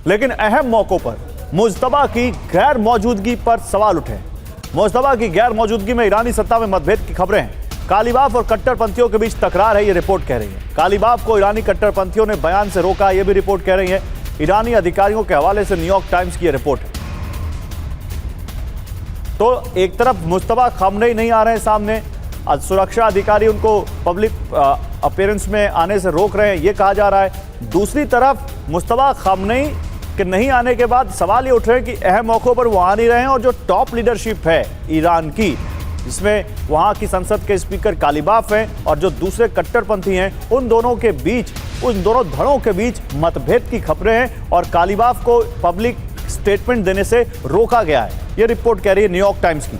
लेकिन अहम मौकों पर मुज्तबा की गैर मौजूदगी पर सवाल उठे। मुज्तबा की गैर मौजूदगी में ईरानी सत्ता में मतभेद की खबरें हैं। कालीबाफ और कट्टरपंथियों के बीच तकरार है, ये रिपोर्ट कह रही है। कालीबाफ को ईरानी कट्टरपंथियों ने बयान से रोका, यह भी रिपोर्ट कह रही है। ईरानी अधिकारियों के हवाले से न्यूयॉर्क टाइम्स की यह रिपोर्ट है। तो एक तरफ मुज्तबा खामनेई नहीं आ रहे हैं सामने, सुरक्षा अधिकारी उनको पब्लिक अपीयरेंस में आने से रोक रहे हैं, यह कहा जा रहा है। दूसरी तरफ मुज्तबा खामनेई के नहीं आने के बाद सवाल ये उठ रहे हैं कि अहम मौकों पर वो आ नहीं रहे हैं, और जो टॉप लीडरशिप है ईरान की, जिसमें वहां की संसद के स्पीकर कालीबाफ हैं और जो दूसरे कट्टरपंथी हैं, उन दोनों के बीच, उन दोनों धड़ों के बीच मतभेद की खबरें हैं और कालीबाफ को पब्लिक स्टेटमेंट देने से रोका गया है। यह रिपोर्ट कह रही है न्यूयॉर्क टाइम्स की।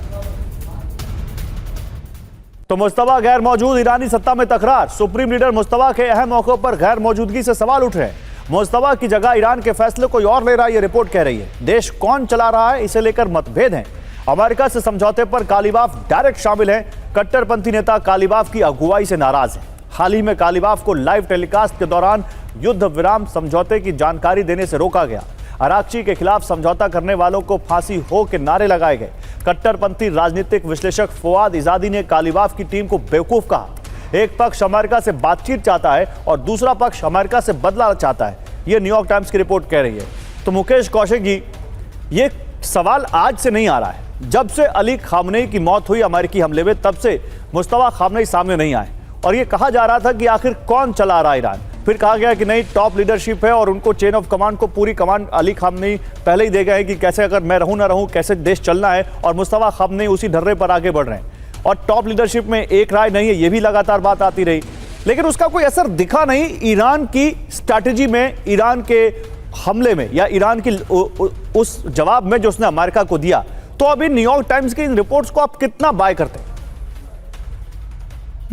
तो मुज्तबा गैर मौजूद, ईरानी सत्ता में तकरार। सुप्रीम लीडर मुज्तबा के अहम मौकों पर गैर मौजूदगी से सवाल उठ रहे हैं। मुज्तबा की जगह ईरान के फैसले कोई और ले रहा है, यह रिपोर्ट कह रही है। देश कौन चला रहा है, इसे लेकर मतभेद हैं। अमेरिका से समझौते पर कालीबाफ डायरेक्ट शामिल हैं। कट्टरपंथी नेता कालीबाफ की अगुवाई से नाराज हैं। हाल ही में कालीबाफ को लाइव टेलीकास्ट के दौरान युद्ध विराम समझौते की जानकारी देने से रोका गया। अराक्ची के खिलाफ समझौता करने वालों को फांसी हो के नारे लगाए गए। कट्टरपंथी राजनीतिक विश्लेषक फवाद इजादी ने कालीबाफ की टीम को बेवकूफ कहा। एक पक्ष अमेरिका से बातचीत चाहता है और दूसरा पक्ष अमेरिका से बदला चाहता है, यह न्यूयॉर्क टाइम्स की रिपोर्ट कह रही है। तो मुकेश कौशिक जी, ये सवाल आज से नहीं आ रहा है। जब से अली खामनेई की मौत हुई अमेरिकी हमले में, तब से मुज्तबा खामनेई सामने नहीं आए और ये कहा जा रहा था कि आखिर कौन चला रहा है ईरान। फिर कहा गया कि नहीं, टॉप लीडरशिप है और उनको चेन ऑफ कमांड को पूरी कमांड अली खामनेई पहले ही दे गए हैं कि कैसे अगर मैं रहूं ना रहूं, कैसे देश चलना है, और मुज्तबा खामनेई उसी ढर्रे पर आगे बढ़ रहे हैं। और टॉप लीडरशिप में एक राय नहीं है, ये भी लगातार बात आती रही, लेकिन उसका कोई असर दिखा नहीं ईरान की स्ट्रैटेजी में, ईरान के हमले में, या ईरान की उस जवाब में जो उसने अमेरिका को दिया। तो अभी न्यूयॉर्क टाइम्स की इन रिपोर्ट्स को आप कितना बाय करते हैं?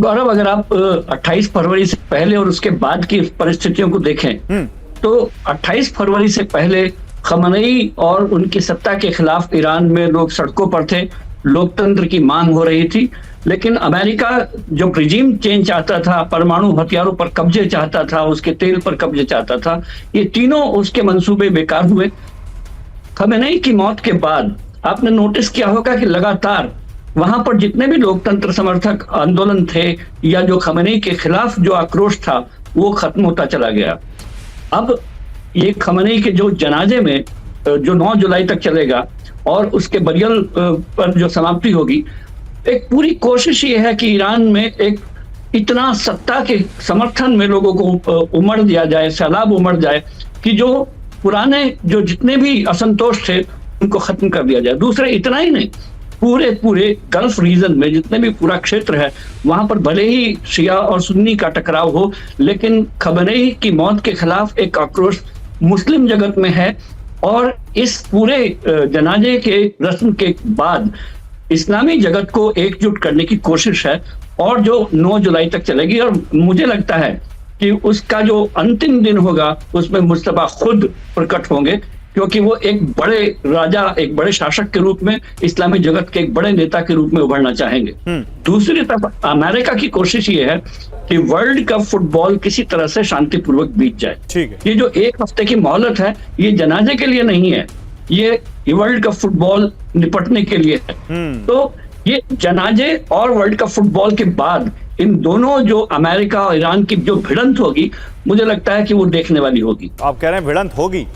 गौरव, अगर आप 28 फरवरी से पहले और उसके बाद की परिस्थितियों को देखें तो 28 फरवरी से पहले खamenei और उनकी सत्ता के खिलाफ ईरान में लोग सड़कों पर थे, लोकतंत्र की मांग हो रही थी। लेकिन अमेरिका जो रिजीम चेंज चाहता था, परमाणु हथियारों पर कब्जे चाहता था, उसके तेल पर कब्जे चाहता था, ये तीनों उसके मंसूबे बेकार हुए। खamenei की मौत के बाद आपने नोटिस किया होगा कि लगातार वहां पर जितने भी लोकतंत्र समर्थक आंदोलन थे या जो खamenei के खिलाफ जो आक्रोश था, वो खत्म होता चला गया। अब ये खamenei के जो जनाजे में जो 9 जुलाई तक चलेगा और उसके बरियल पर जो समाप्ति होगी, एक पूरी कोशिश ये है कि ईरान में एक इतना सत्ता के समर्थन में लोगों को उमड़ दिया जाए, सैलाब उमड़ जाए कि जो पुराने जो जितने भी असंतोष थे उनको खत्म कर दिया जाए। दूसरे इतना ही नहीं, पूरे गल्फ रीजन में जितने भी पूरा क्षेत्र है, वहां पर भले ही शिया और सुन्नी का टकराव हो, लेकिन खamenei की मौत के खिलाफ एक आक्रोश मुस्लिम जगत में है। और इस पूरे जनाजे के रस्म के बाद इस्लामी जगत को एकजुट करने की कोशिश है, और जो 9 जुलाई तक चलेगी। और मुझे लगता है कि उसका जो अंतिम दिन होगा उसमें मुज्तबा खुद प्रकट होंगे, क्योंकि वो एक बड़े राजा, एक बड़े शासक के रूप में, इस्लामी जगत के एक बड़े नेता के रूप में उभरना चाहेंगे। दूसरी तरफ अमेरिका की कोशिश ये है कि वर्ल्ड कप फुटबॉल किसी तरह से शांतिपूर्वक बीत जाए। ठीक है। ये जो 1 हफ्ते की मोहलत है, ये जनाजे के लिए नहीं है, ये वर्ल्ड कप फुटबॉल निपटने के लिए है। तो ये जनाजे और वर्ल्ड कप फुटबॉल के बाद इन दोनों जो अमेरिका और ईरान की जो भिड़ंत होगी, मुझे लगता है कि वो देखने वाली होगी। आप कह रहे हैं भिड़ंत होगी?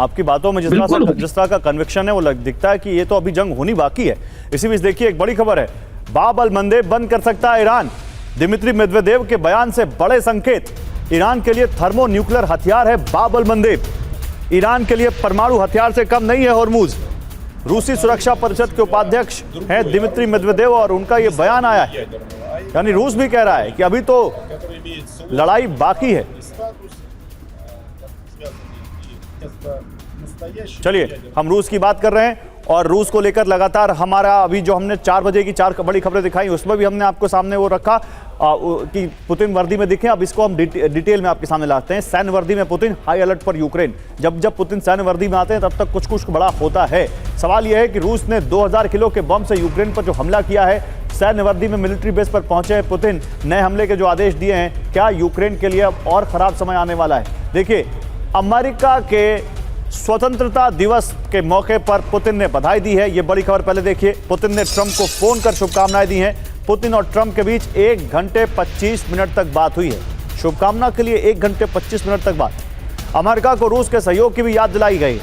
आपकी बातों में जिस तरह का कन्विक्शन है वो दिखता है कि ये तो अभी जंग होनी बाकी है। इसी बीच देखिए, एक बड़ी खबर है, बाब अल मंदेब बंद कर सकता है ईरान। दिमित्री मेदवेदेव के बयान से बड़े संकेत। ईरान के लिए थर्मो न्यूक्लियर हथियार है बाब अल मंदेब। ईरान के लिए परमाणु हथियार से कम नहीं है होर्मुज। रूसी सुरक्षा परिषद के उपाध्यक्ष हैं दिमित्री मेदवेदेव और उनका ये बयान आया है, यानी रूस भी कह रहा है कि अभी तो लड़ाई बाकी है। चलिए, हम रूस की बात कर रहे हैं और रूस को लेकर लगातार हमारा अभी जो हमने 4 बजे की 4 बड़ी खबरें दिखाई, उसमें भी हमने आपको सामने वो रखा कि पुतिन वर्दी में दिखे। अब इसको हम डिटेल में आपके सामने लाते हैं। सैन्य वर्दी में पुतिन, हाई अलर्ट पर यूक्रेन। जब पुतिन सैन्य वर्दी में आते हैं तब तक कुछ बड़ा होता है। सवाल यह है कि रूस ने 2000 किलो के बम से यूक्रेन पर जो हमला किया है, सैन्य वर्दी में मिलिट्री बेस पर पहुंचे हैं पुतिन, नए हमले के जो आदेश दिए हैं, क्या यूक्रेन के लिए अब और खराब समय आने वाला है? देखिए, अमेरिका के स्वतंत्रता दिवस के मौके पर पुतिन ने बधाई दी है। ये बड़ी खबर पहले देखिए। पुतिन ने ट्रंप को फोन कर शुभकामनाएं दी हैं। पुतिन और ट्रंप के बीच 1 घंटे 25 मिनट तक बात हुई है। शुभकामना के लिए 1 घंटे 25 मिनट तक बात। अमेरिका को रूस के सहयोग की भी याद दिलाई गई।